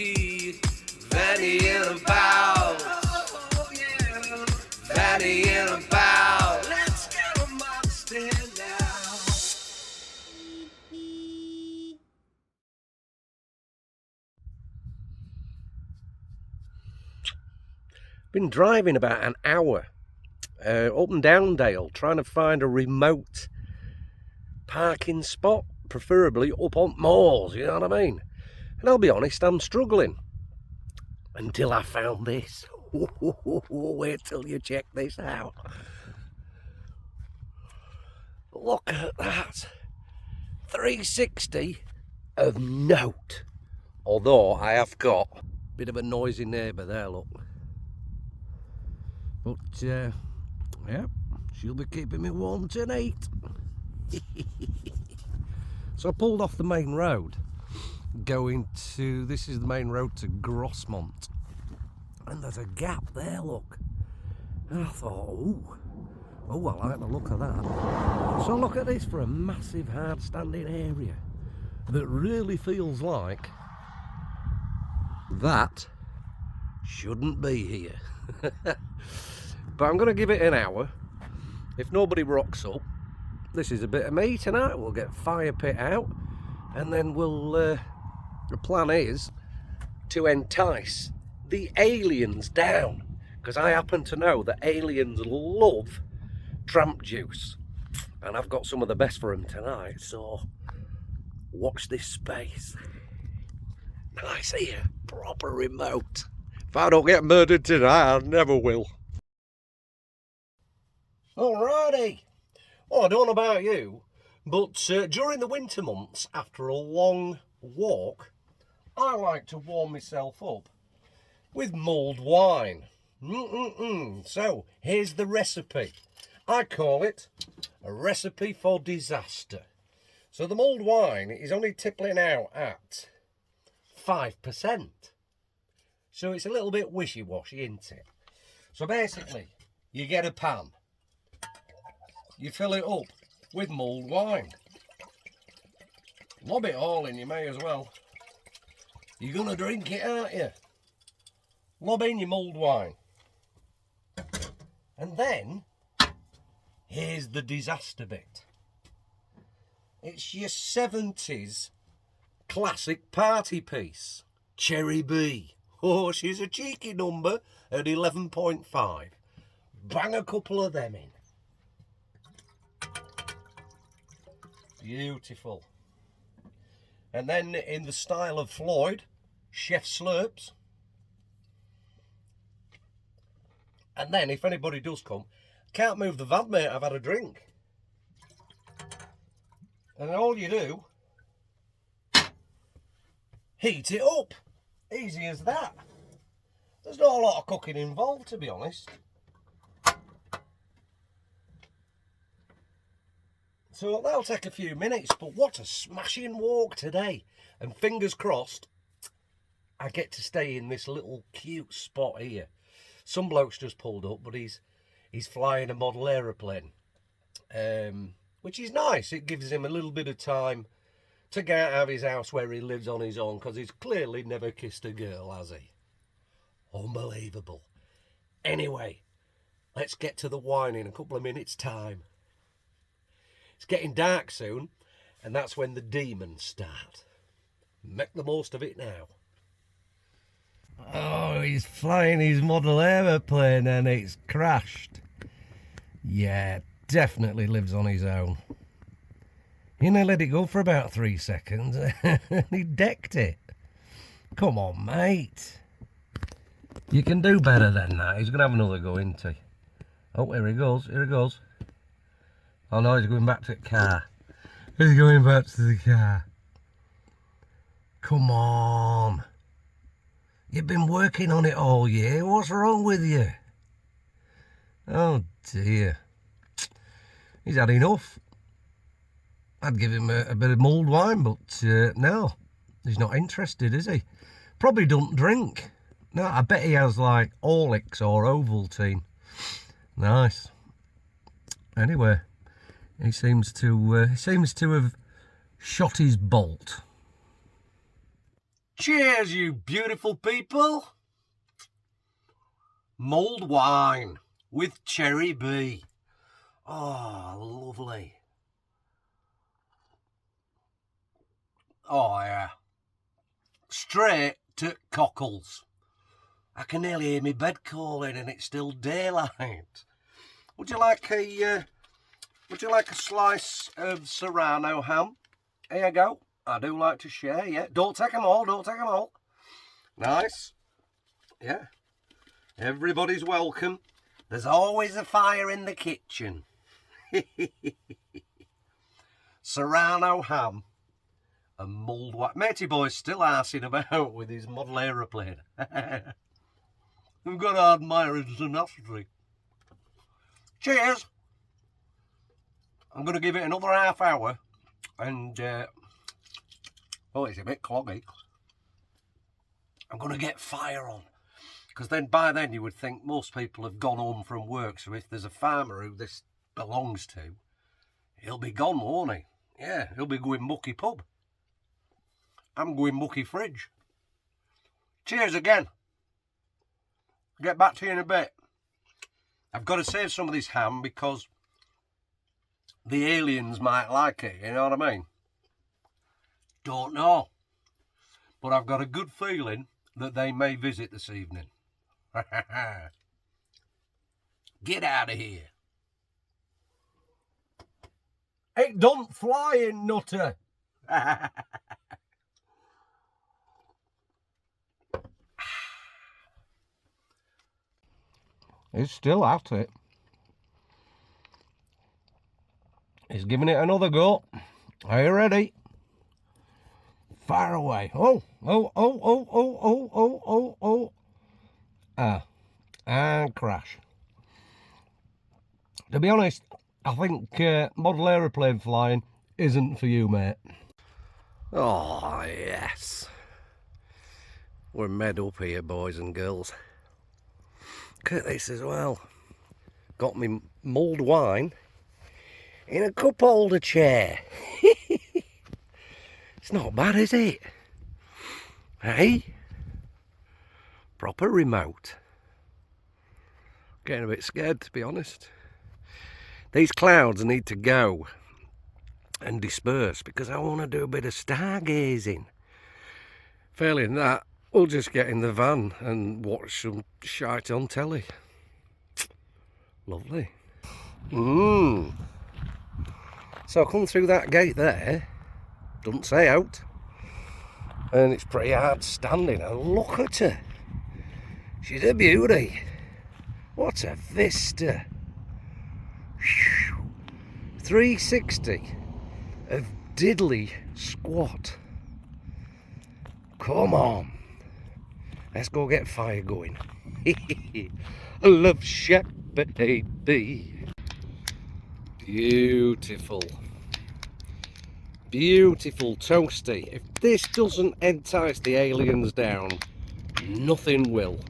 Vanying, Vanying about, Vanying about. Let's get a monster now. Been driving about an hour up and down Dale, trying to find a remote parking spot, preferably up on moors, you know what I mean? And I'll be honest, I'm struggling. Until I found this. Wait till you check this out. Look at that. 360 of note. Although I have got a bit of a noisy neighbour there, look. But, yeah, she'll be keeping me warm tonight. So I pulled off the main road, going to, this is the main road to Grossmont. And there's a gap there, look. And I thought, I like the look of that. So look at this for a massive hard standing area that really feels like that shouldn't be here. But I'm going to give it an hour. If nobody rocks up, this is a bit of me tonight. We'll get fire pit out, and then we'll, the plan is to entice the aliens down, because I happen to know that aliens love tramp juice, and I've got some of the best for them tonight, so watch this space. Nice here, proper remote. If I don't get murdered tonight, I never will. Alrighty. Well, I don't know about you, but during the winter months, after a long walk, I like to warm myself up with mulled wine. So, here's the recipe. I call it a recipe for disaster. So the mulled wine is only tippling out at 5%. So it's a little bit wishy-washy, isn't it? So basically, you get a pan. You fill it up with mulled wine. Lob it all in, you may as well. You're going to drink it, aren't you? Lob in your mulled wine. And then, here's the disaster bit. It's your 70s classic party piece. Cherry B. Oh, she's a cheeky number at 11.5. Bang a couple of them in. Beautiful. And then in the style of Floyd, Chef Slurps. And then if anybody does come, can't move the van, mate, I've had a drink. And then all you do, heat it up. Easy as that. There's not a lot of cooking involved, to be honest. So that'll take a few minutes, but what a smashing walk today. And fingers crossed, I get to stay in this little cute spot here. Some bloke's just pulled up, but he's flying a model aeroplane, which is nice. It gives him a little bit of time to get out of his house where he lives on his own, because he's clearly never kissed a girl, has he? Unbelievable. Anyway, let's get to the wine in a couple of minutes' time. It's getting dark soon, and that's when the demons start. Make the most of it now. Oh, he's flying his model aeroplane and it's crashed. Yeah, definitely lives on his own. He only let it go for about 3 seconds and he decked it. Come on, mate. You can do better than that. He's going to have another go, isn't he? Oh, here he goes, here he goes. Oh no, he's going back to the car. He's going back to the car. Come on. You've been working on it all year. What's wrong with you? Oh dear. He's had enough. I'd give him a bit of mulled wine, but no. He's not interested, is he? Probably don't drink. No, I bet he has like Horlicks or Ovaltine. Nice. Anyway. He seems to have shot his bolt. Cheers, you beautiful people. Mulled wine with cherry bee. Oh, lovely. Oh, yeah. Straight to cockles. I can nearly hear my bed calling and it's still daylight. Would you like a slice of Serrano ham? Here you go. I do like to share, yeah. Don't take them all, don't take them all. Nice. Yeah. Everybody's welcome. There's always a fire in the kitchen. Serrano ham and mulled white. Matey boy's still arsing about with his model aeroplane. We've got to admire his tenacity. Cheers. I'm going to give it another half hour and oh, it's a bit cloggy. I'm going to get fire on, because then by then you would think most people have gone home from work, so if there's a farmer who this belongs to, he'll be gone, won't he? Yeah, he'll be going mucky pub. I'm going mucky fridge. Cheers again. Get back to you in a bit. I've got to save some of this ham because the aliens might like it, you know what I mean? Don't know. But I've got a good feeling that they may visit this evening. Get out of here. It don't fly in, nutter. He's still at it. He's giving it another go. Are you ready? Fire away. Oh. And crash. To be honest, I think model aeroplane flying isn't for you, mate. Oh, yes. We're made up here, boys and girls. Look at this as well. Got me mulled wine in a cup holder chair. It's not bad, is it? Hey? Proper remote. Getting a bit scared, to be honest. These clouds need to go and disperse because I want to do a bit of stargazing. Failing that, we'll just get in the van and watch some shite on telly. Lovely. So I come through that gate there, doesn't say out, and it's pretty hard standing. And look at her. She's a beauty. What a vista. 360 of diddly squat. Come on. Let's go get fire going. Love shack, baby. Beautiful. Beautiful toasty. If this doesn't entice the aliens down, nothing will.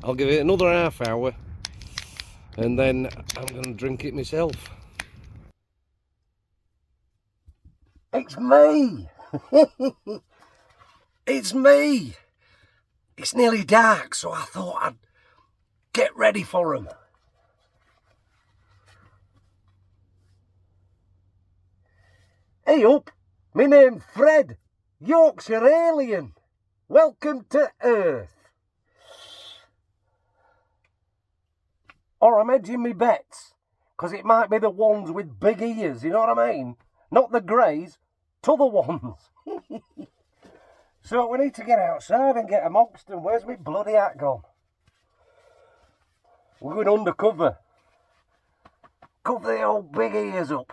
I'll give it another half hour and then I'm going to drink it myself. It's me! It's me! It's nearly dark, so I thought I'd get ready for 'em. Hey up, my name's Fred, Yorkshire alien. Welcome to Earth. Or I'm hedging me bets, because it might be the ones with big ears, you know what I mean? Not the greys, t'other ones. So we need to get outside and get amongst them. Where's my bloody hat gone? We're going undercover. Cover the old big ears up.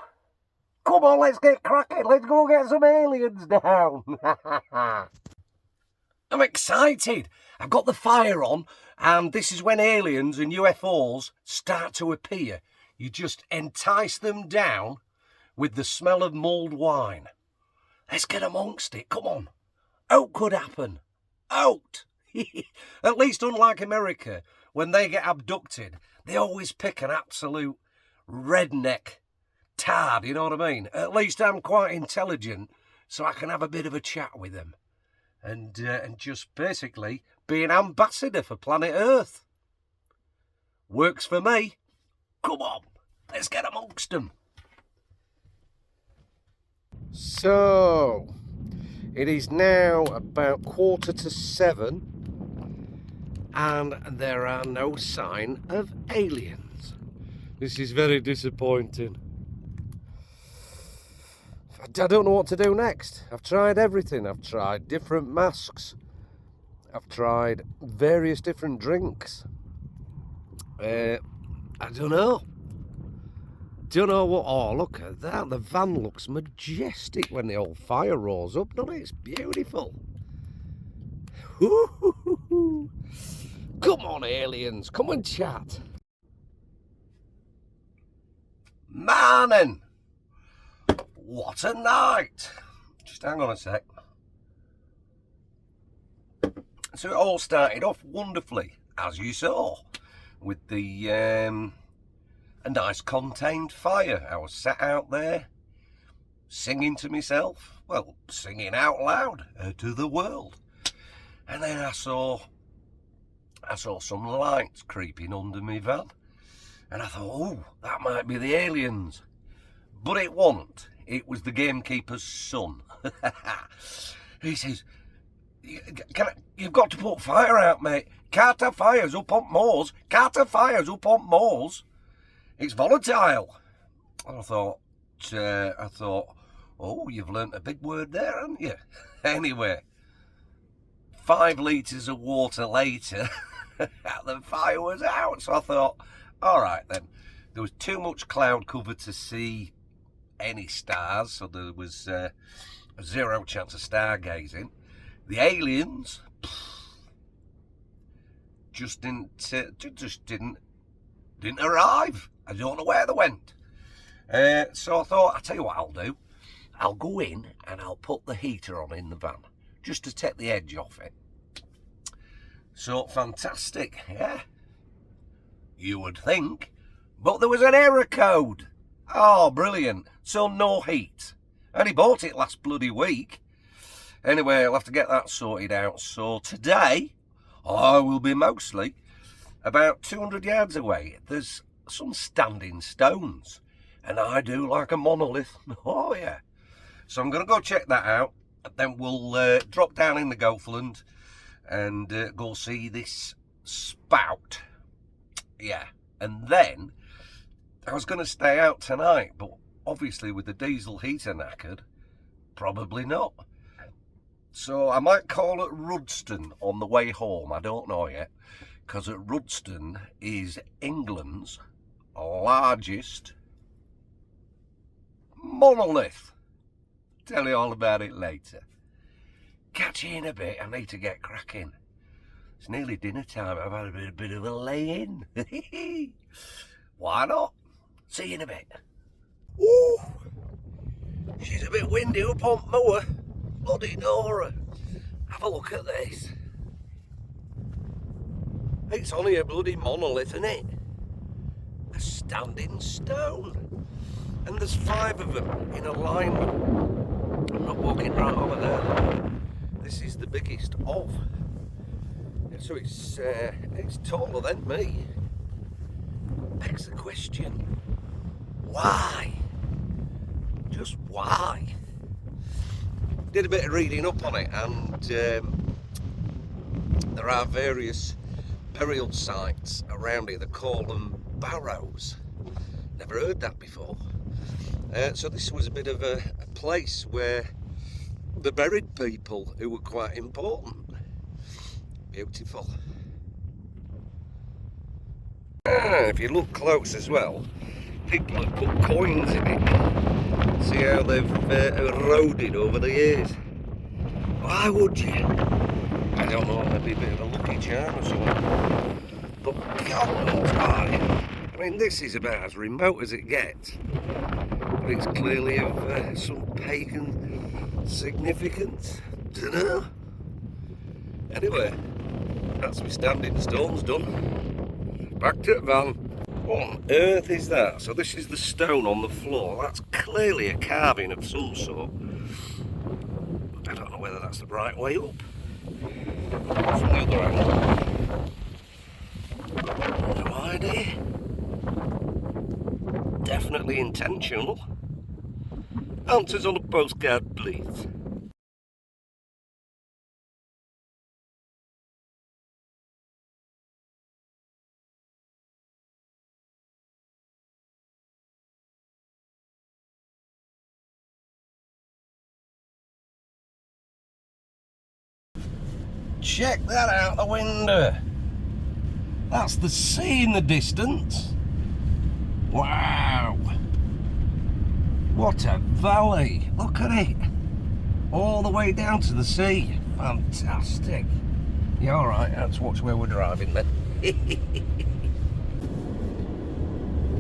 Come on, let's get cracking. Let's go get some aliens down. I'm excited. I've got the fire on, and this is when aliens and UFOs start to appear. You just entice them down with the smell of mulled wine. Let's get amongst it. Come on. Out could happen. Out. At least unlike America, when they get abducted, they always pick an absolute redneck tad, you know what I mean? At least I'm quite intelligent, so I can have a bit of a chat with them. And just basically be an ambassador for planet Earth. Works for me. Come on, let's get amongst them. So, it is now about 7:15, and there are no sign of aliens. This is very disappointing. I don't know what to do next. I've tried everything. I've tried different masks. I've tried various different drinks. I don't know. Don't know what. Oh, look at that. The van looks majestic when the old fire roars up, doesn't it? It's beautiful. Come on, aliens. Come and chat. Morning. What a night. Just hang on a sec. So it all started off wonderfully, as you saw, with the a nice contained fire. I was sat out there singing to myself, well, singing out loud to the world. And then I saw some lights creeping under my van, and I thought, oh, that might be the aliens. But it wasn't. It was the gamekeeper's son. He says, you've got to put fire out, mate. Can't have fires up on moors. Can't have fires up on moors. It's volatile. I thought, oh, you've learnt a big word there, haven't you? Anyway, 5 litres of water later, the fire was out. So I thought, all right then. There was too much cloud cover to see any stars, so there was a 0 chance of stargazing. The aliens just didn't arrive. I don't know where they went. So I thought, I'll tell you what I'll do. I'll go in and I'll put the heater on in the van, just to take the edge off it. So fantastic, yeah? You would think, but there was an error code. Oh, brilliant. So no heat. And he bought it last bloody week. Anyway, I'll have to get that sorted out. So today, I will be mostly about 200 yards away. There's some standing stones, and I do like a monolith. Oh, yeah. So I'm going to go check that out. Then we'll drop down in the Gothland and go see this spout. Yeah. And then I was going to stay out tonight, but obviously with the diesel heater knackered, probably not. So I might call at Rudston on the way home. I don't know yet, because at Rudston is England's largest monolith. Tell you all about it later. Catch you in a bit. I need to get cracking. It's nearly dinner time. I've had a bit of a lay-in. Why not? See you in a bit. Ooh, she's a bit windy up on moor. Bloody Nora. Have a look at this. It's only a bloody monolith, isn't it? A standing stone. And there's 5 of them in alignment. I'm not walking right over there. This is the biggest of. So it's taller than me. Begs the question, why? Just why? Did a bit of reading up on it, and there are various burial sites around it. They call them barrows. Never heard that before. So this was a bit of a place where they buried people who were quite important. Beautiful. If you look close as well, people have put coins in it. See how they've eroded over the years. Why would you? I don't know, maybe a bit of a lucky charm or something. But God knows why. I mean, this is about as remote as it gets. But it's clearly of some pagan significance. Dunno. Anyway, that's my standing stones done. Back to the van. What on earth is that? So this is the stone on the floor. That's clearly a carving of some sort. I don't know whether that's the right way up. From the other angle. No idea. Definitely intentional. Answers on a postcard, please. Check that out the window. That's the sea in the distance. Wow. What a valley. Look at it. All the way down to the sea. Fantastic. Yeah, alright, let's watch where we're driving then.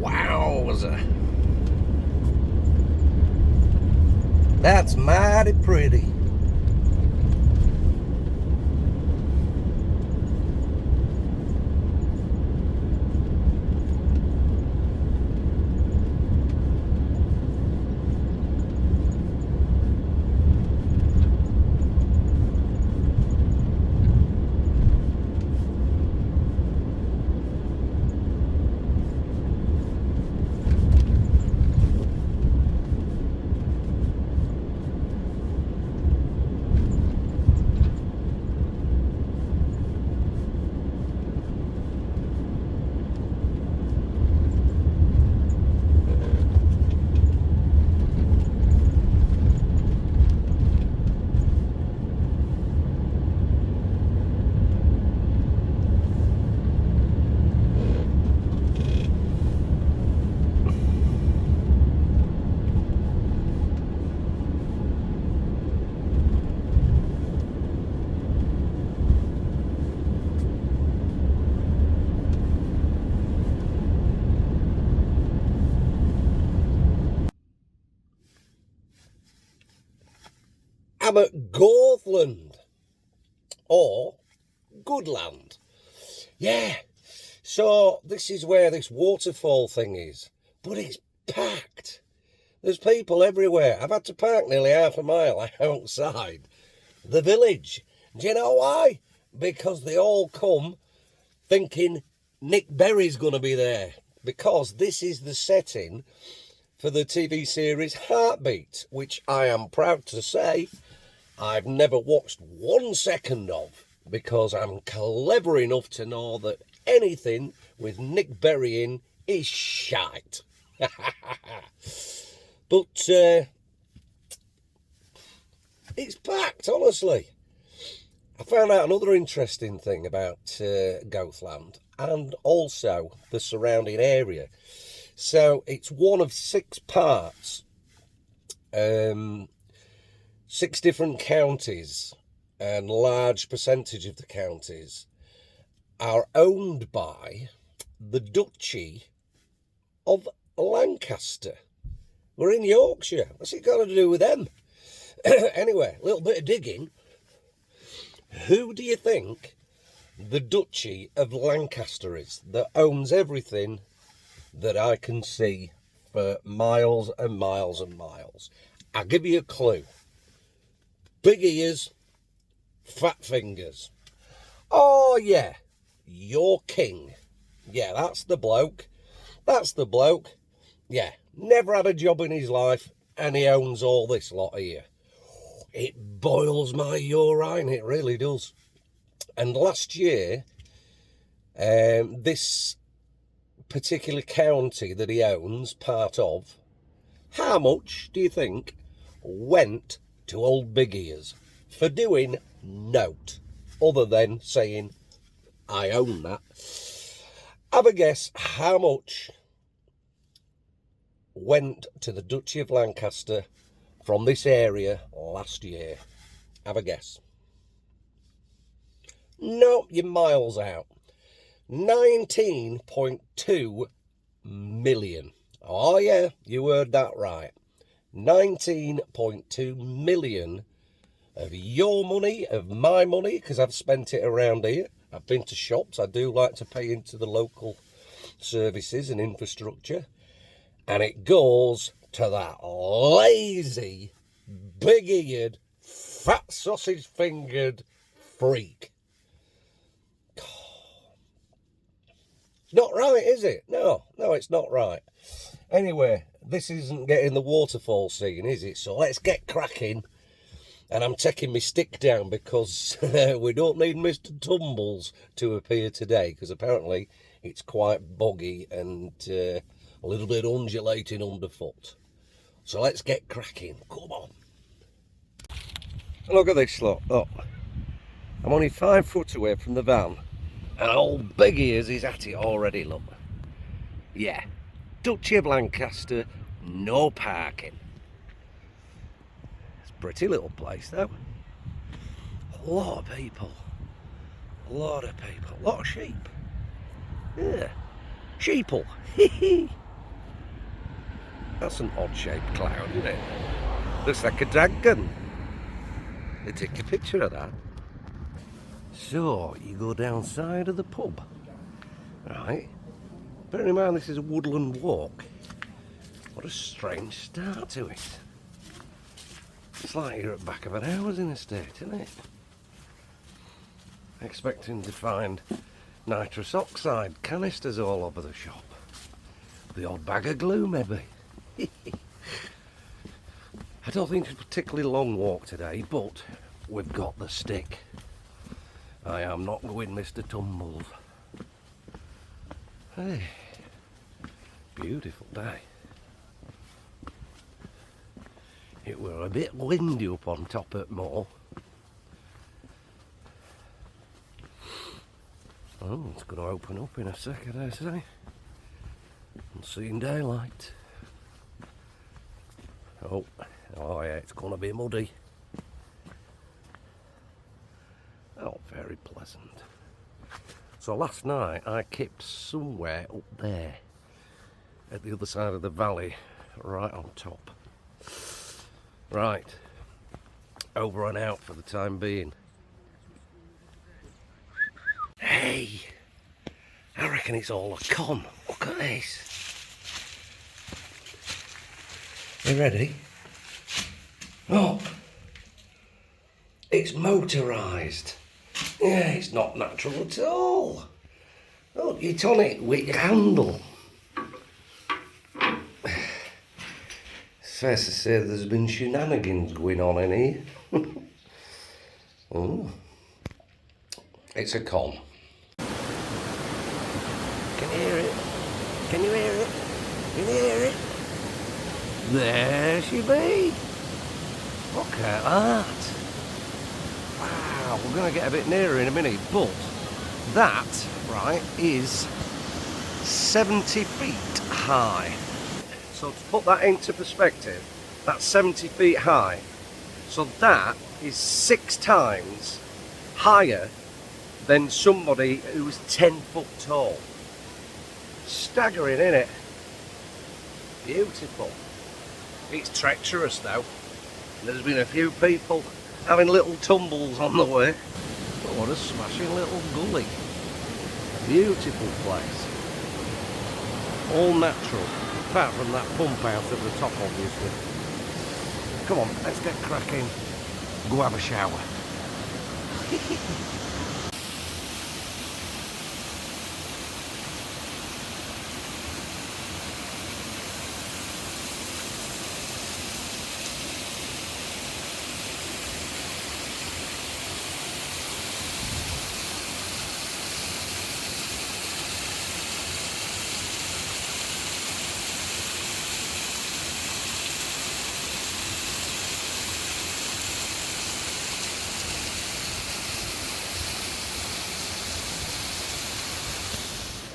Wowza. That's mighty pretty. I'm at Gorthland, or Goodland. Yeah, so this is where this waterfall thing is, but it's packed. There's people everywhere. I've had to park nearly half a mile outside the village. Do you know why? Because they all come thinking Nick Berry's going to be there, because this is the setting for the TV series Heartbeat, which I am proud to say I've never watched 1 second of, because I'm clever enough to know that anything with Nick Berry in is shite. But it's packed, honestly. I found out another interesting thing about Gothland and also the surrounding area. So it's one of 6 parts. 6 different counties, and large percentage of the counties are owned by the Duchy of Lancaster. We're in Yorkshire. What's it got to do with them? Anyway, a little bit of digging. Who do you think the Duchy of Lancaster is that owns everything that I can see for miles and miles and miles? I'll give you a clue. Big ears, fat fingers. Oh, yeah, your king. Yeah, that's the bloke. That's the bloke. Yeah, never had a job in his life, and he owns all this lot here. It boils my urine, it really does. And last year, this particular county that he owns part of, how much do you think went to old Big Ears for doing note other than saying, I own that? Have a guess how much went to the Duchy of Lancaster from this area last year. Have a guess. No, you're miles out. 19.2 million. Oh yeah, you heard that right. 19.2 million of your money, of my money, because I've spent it around here. I've been to shops. I do like to pay into the local services and infrastructure, and it goes to that lazy, big-eared, fat sausage-fingered freak. Not right, is it? No, it's not right. Anyway, this isn't getting the waterfall scene, is it? So let's get cracking. And I'm taking my stick down because we don't need Mr. Tumbles to appear today, because apparently it's quite boggy and a little bit undulating underfoot. So let's get cracking. Come on. Look at this lot. Oh, I'm only 5 foot away from the van, and old Big Ears is at it already, look. Yeah, Duchy of Lancaster, no parking. Pretty little place though. A lot of people. A lot of people. A lot of sheep. Yeah. Sheeple. That's an odd shaped cloud, isn't it? Looks like a dragon. They take a picture of that. So you go down side of the pub. Right. Bear in mind this is a woodland walk. What a strange start to it. It's like you're at the back of an housing estate, isn't it? Expecting to find nitrous oxide canisters all over the shop. The odd bag of glue, maybe. I don't think it's a particularly long walk today, but we've got the stick. I am not going Mr. Tumbles. Hey, beautiful day. It were a bit windy up on top at Moor. Oh, it's going to open up in a second, I say. I'm seeing daylight. Oh yeah, it's going to be muddy. Oh, very pleasant. So last night I kept somewhere up there at the other side of the valley, right on top. Right, over and out for the time being. Hey, I reckon it's all a con. Look at this. You ready? Oh, it's motorised. Yeah, it's not natural at all. Oh, it's on it with your handle. Fair to say there's been shenanigans going on in here. Oh. It's a con. Can you hear it? Can you hear it? Can you hear it? There she be. Look at that. Wow, we're going to get a bit nearer in a minute, but that, right, is 70 feet high. So to put that into perspective, that's 70 feet high. So that is 6 times higher than somebody who's 10 foot tall. Staggering, isn't it? Beautiful. It's treacherous though. There's been a few people having little tumbles on the way. But what a smashing little gully. Beautiful place. All natural. Apart from that pump out at the top, obviously. Come on, let's get cracking. Go have a shower.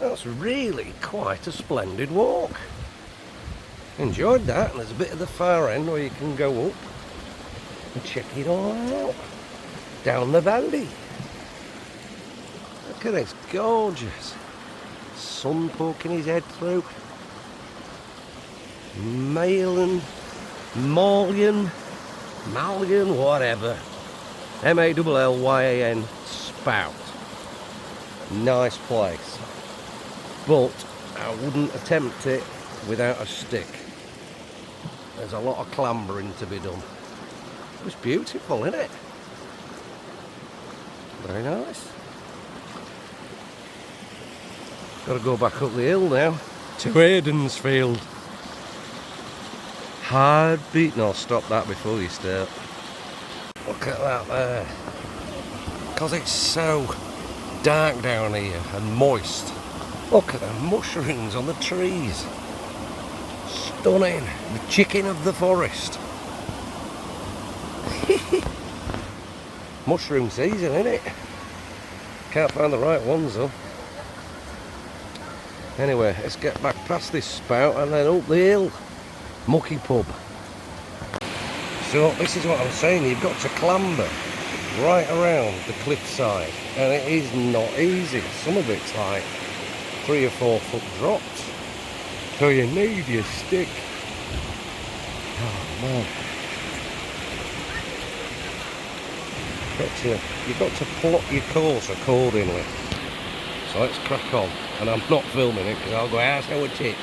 That's really quite a splendid walk. Enjoyed that, and there's a bit at the far end where you can go up and check it all out. Down the valley. Look at this, gorgeous. Sun poking his head through. Malian, whatever. Mallyan spout. Nice place. But I wouldn't attempt it without a stick. There's a lot of clambering to be done. It's beautiful, isn't it? Very nice. Got to go back up the hill now to Aidensfield. Hard beat. No, stop that before you start. Look at that there. Because it's so dark down here and moist. Look at the mushrooms on the trees. Stunning. The chicken of the forest. Mushroom season, isn't it? Can't find the right ones though. Anyway, let's get back past this spout and then up the hill. Mucky pub. So this is what I'm saying, you've got to clamber right around the cliffside, and it is not easy. Some of it's like 3 or 4 foot drops, so you need your stick. Oh man. You've got to plot your course accordingly. So let's crack on, and I'm not filming it because I'll go out our tits.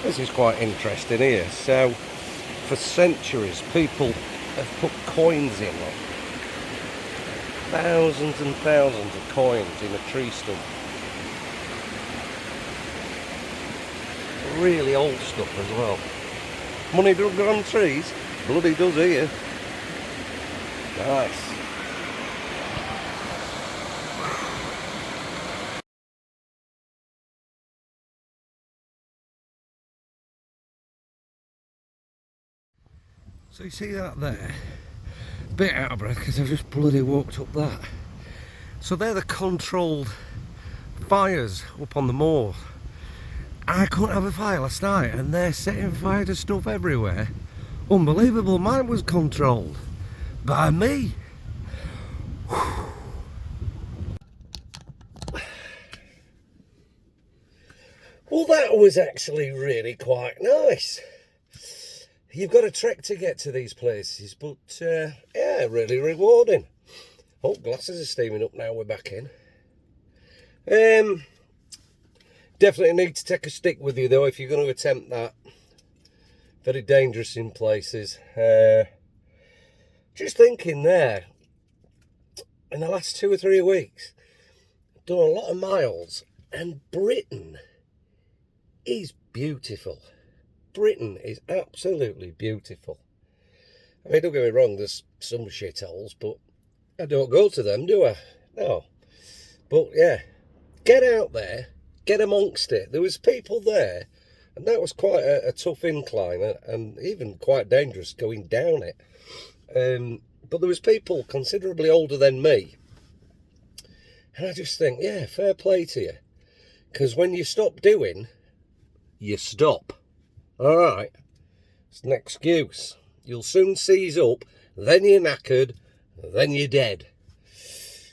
This is quite interesting here. So for centuries people have put coins in, like thousands and thousands of coins in a tree stump. Really old stuff as well. Money don't grow on trees, bloody does here. Nice. So you see that there? Bit out of breath because I've just bloody walked up that. So they're the controlled fires up on the moor. I couldn't have a fire last night and they're setting fire to stuff everywhere. Unbelievable, mine was controlled by me. Well, that was actually really quite nice. You've got a trek to get to these places, but yeah, really rewarding. Oh, glasses are steaming up now, we're back in. Definitely need to take a stick with you though if you're going to attempt that. Very dangerous in places. Just thinking there, in the last 2 or 3 weeks, I've done a lot of miles, and Britain is beautiful. Britain is absolutely beautiful. I mean, don't get me wrong, there's some shitholes, but I don't go to them, do I? No. But yeah, get out there, get amongst it. There was people there, and that was quite a tough incline, and even quite dangerous going down it. But there was people considerably older than me, and I just think, yeah, fair play to you. Because when you stop doing, you stop. Alright, it's an excuse. You'll soon seize up, then you're knackered, then you're dead.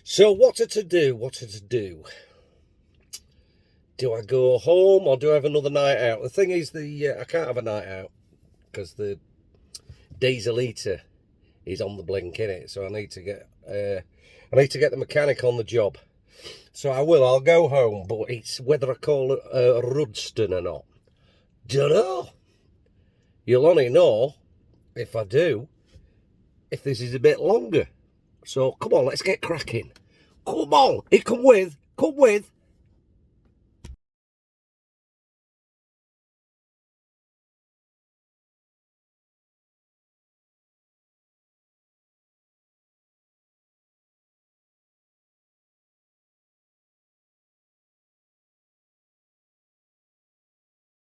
So what are to do? What are to do? Do I go home or do I have another night out? The thing is, I can't have a night out because the diesel heater is on the blink, innit? So I need to get the mechanic on the job. So I'll go home, but it's whether I call it a Rudston or not. Dunno. You'll only know if I do, if this is a bit longer. So come on, let's get cracking. Come on, come with.